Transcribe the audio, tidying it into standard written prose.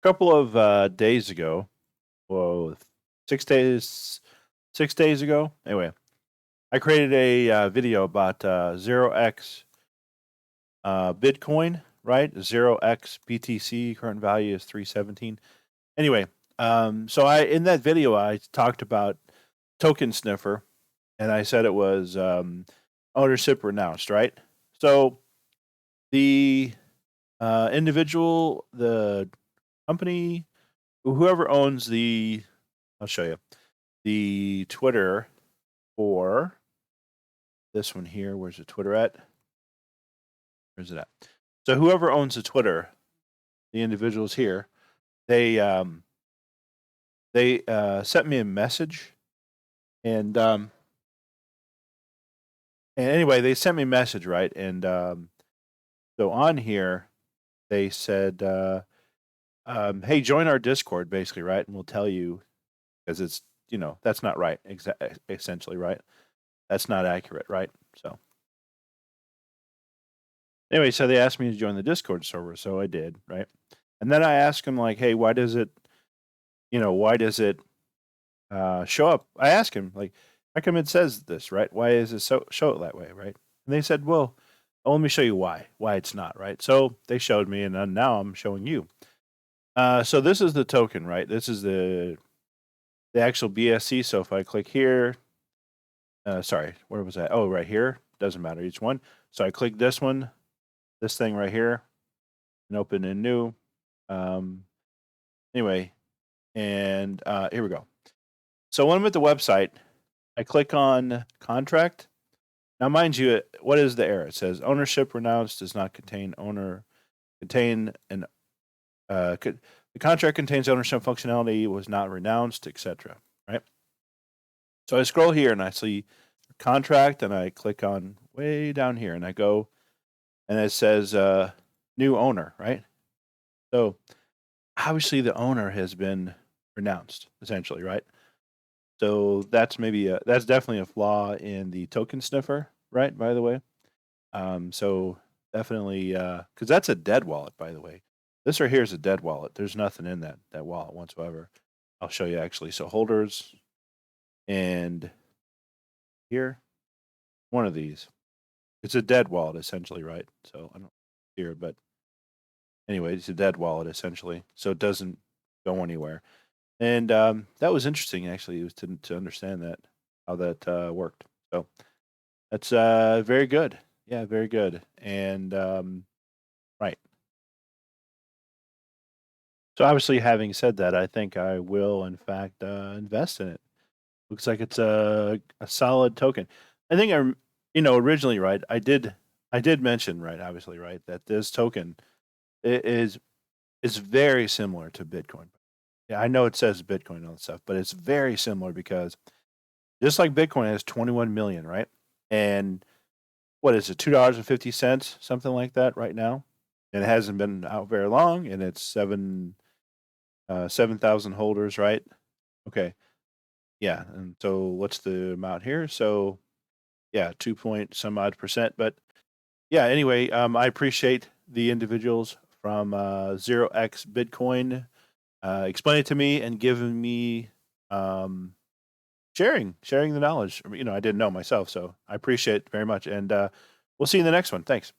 couple of days ago, well, 6 days, 6 days ago. Anyway, I created a video about 0x Bitcoin, right? 0x BTC current value is 317. Anyway, so I in that video I talked about token sniffer, and I said it was ownership renounced, right? So the individual, the company, whoever owns the, I'll show you the Twitter for this one here. Where's the Twitter at? Where's it at? So whoever owns the Twitter, the individuals here, they sent me a message, and anyway, they sent me a message, right? And so on here, they said, "Hey, join our Discord," basically, right? And we'll tell you, because it's that's not right, essentially, right? That's not accurate, right? So anyway, so they asked me to join the Discord server, so I did, right? And then I asked them like, "Hey, why does it, show up?" I asked him like, "How come it says this, right? Why is it show it that way, right?" And they said, "Well, let me show you why it's not, right?" So they showed me, and then now I'm showing you. So this is the token, right? This is the actual BSC. So if I click here, sorry, where was that? Oh, right here. Doesn't matter each one. So I click this one, this thing right here, and open in new. Anyway, and here we go. So when I'm at the website, I click on contract. Now, mind you, what is the error? It says ownership renounced, does not contain an the contract contains ownership functionality, was not renounced, etc. Right? So I scroll here and I see contract, and I click on way down here, and I go, and it says new owner, right? So obviously the owner has been renounced, essentially, right? So that's that's definitely a flaw in the token sniffer, right? By the way, so definitely because that's a dead wallet, by the way. This right here is a dead wallet. There's nothing in that wallet whatsoever. I'll show you actually. So holders, and here, one of these. It's a dead wallet essentially, right? So I don't here, but anyway, it's a dead wallet essentially. So it doesn't go anywhere. And that was interesting actually, was to understand that how that worked. So that's very good. Yeah, very good. And right. So obviously, having said that, I think I will in fact invest in it. Looks like it's a solid token. I think originally, right, I did mention, right, obviously, right, that this token is very similar to Bitcoin. Yeah, I know it says Bitcoin and all that stuff, but it's very similar because just like Bitcoin has 21 million, right? And what is it, $2.50, something like that right now? And it hasn't been out very long, and it's 7,000 holders, right? Okay. Yeah, and so what's the amount here? So yeah, 2 point some odd percent. But yeah, anyway, I appreciate the individuals from 0x Bitcoin explaining it to me and giving me sharing the knowledge. I didn't know myself, so I appreciate it very much. And we'll see you in the next one. Thanks.